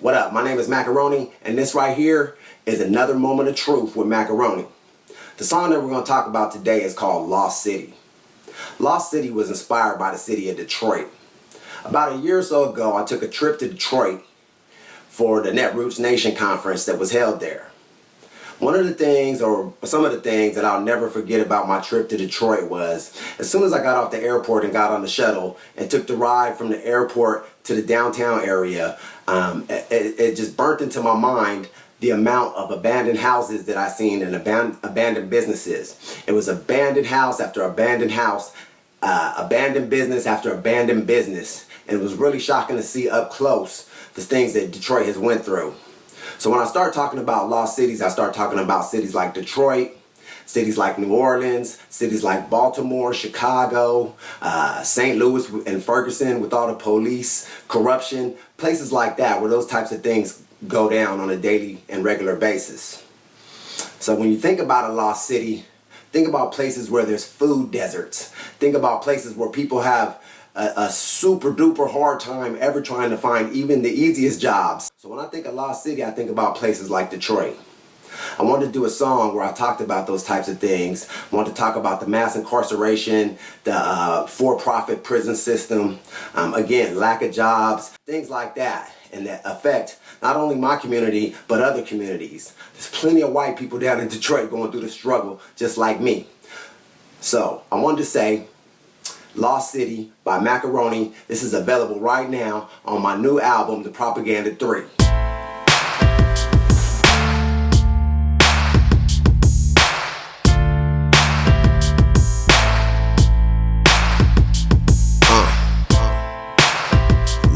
What up? My name is Macarone, and this right here is another moment of truth with Macarone. The song that we're going to talk about today is called Lost City. Lost City was inspired by the city of Detroit. About a year or so ago, I took a trip to Detroit for the Netroots Nation conference that was held there. One of the things, or some of the things that I'll never forget about my trip to Detroit was, as soon as I got off the airport and got on the shuttle and took the ride from the airport to the downtown area, it just burnt into my mind the amount of abandoned houses that I seen and abandoned businesses. It was abandoned house after abandoned house, abandoned business after abandoned business. And it was really shocking to see up close the things that Detroit has went through. So when I start talking about lost cities, I start talking about cities like Detroit, cities like New Orleans, cities like Baltimore, Chicago, St. Louis and Ferguson with all the police, corruption, places like that where those types of things go down on a daily and regular basis. So when you think about a lost city, think about places where there's food deserts. Think about places where people have a super duper hard time ever trying to find even the easiest jobs. So when I think of lost city, I think about places like Detroit. I wanted to do a song where I talked about those types of things. I wanted to talk about the mass incarceration, the for-profit prison system, again, lack of jobs, things like that, and that affect not only my community, but other communities. There's plenty of white people down in Detroit going through the struggle just like me. So I wanted to say, Lost City by Macarone. This is available right now on my new album, The Propaganda 3.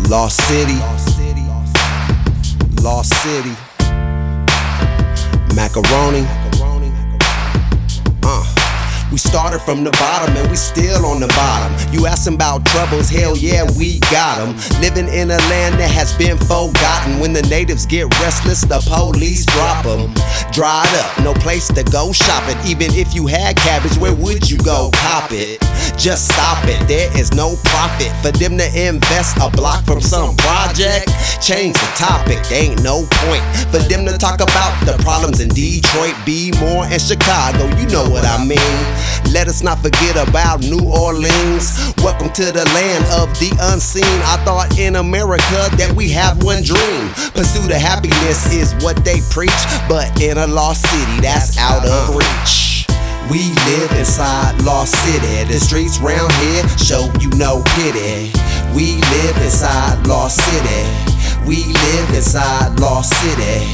Lost City, Lost City, Macarone. We started from the bottom and we still on the bottom. You asking about troubles, hell yeah, we got them. Living in a land that has been forgotten. When the natives get restless, the police drop them. Dried up, no place to go shopping. Even if you had cabbage, where would you go cop it? Just stop it, there is no profit for them to invest a block from some project. Change the topic, ain't no point for them to talk about the problems in Detroit, B-More, and Chicago. You know what I mean. Let us not forget about New Orleans. Welcome to the land of the unseen. I thought in America that we have one dream. Pursuit of happiness is what they preach, but in a lost city, that's out of reach. We live inside Lost City. The streets round here show you no pity. We live inside Lost City. We live inside Lost City.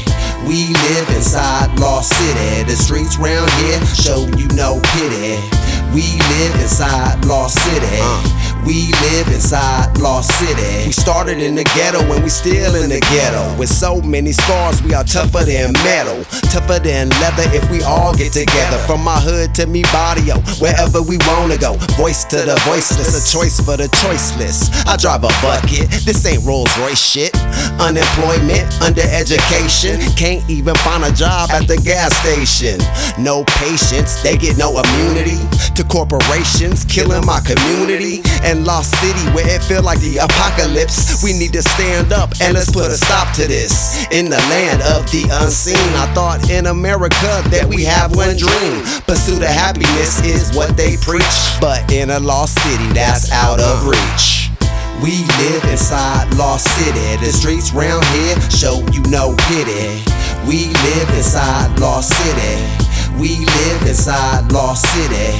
We live inside Lost City. The streets round here show you no pity. We live inside Lost City. We live inside Lost City. We started in the ghetto and we still in the ghetto. With so many scars, we are tougher than metal, tougher than leather if we all get together. From my hood to me barrio, wherever we wanna go. Voice to the voiceless, a choice for the choiceless. I drive a bucket, this ain't Rolls Royce shit. Unemployment, undereducation, can't even find a job at the gas station. No patience, they get no immunity to corporations killing my community. And Lost City, where it feel like the apocalypse, we need to stand up and let's put a stop to this. In the land of the unseen, I thought in America that we have one dream. Pursuit of happiness is what they preach, but in a lost city, that's out of reach. We live inside Lost City. The streets round here show you no pity. We live inside Lost City. We live inside Lost City.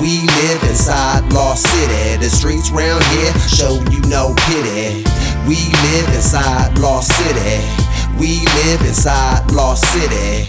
We live inside Lost City. The streets round here show you no pity. We live inside Lost City. We live inside Lost City.